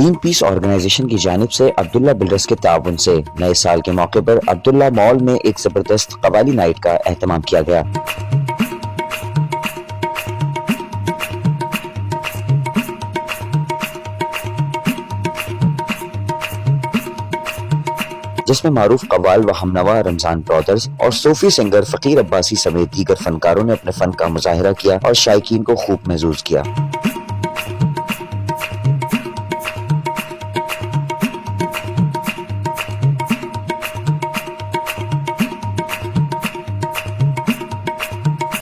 Green peas organisation की जानिब से अब्दुल्ला बिल्डर्स के ताउन से नए साल के मौके पर अब्दुल्ला मॉल में एक जबरदस्त कवाली नाइट का एहतमाम किया गया, जिसमें मारूफ कव्वाल व हमनवा रमजान ब्रदर्स और सूफी सिंगर फकीर अब्बासी समेत दीगर फनकारों ने अपने फन का मुजाहिरा किया और शायकीन को खूब महसूस किया।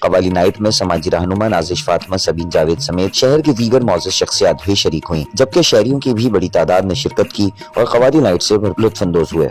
कवाली नाइट में समाजी रहनुमा नाजिश फातिमा सबीन जावेद समेत शहर की दीगर मौजूद शख्सियात भी शरीक हुई, जबकि शहरियों की भी बड़ी तादाद ने शिरकत की और कवाली नाइट से लुत्फ अंदोज हुए।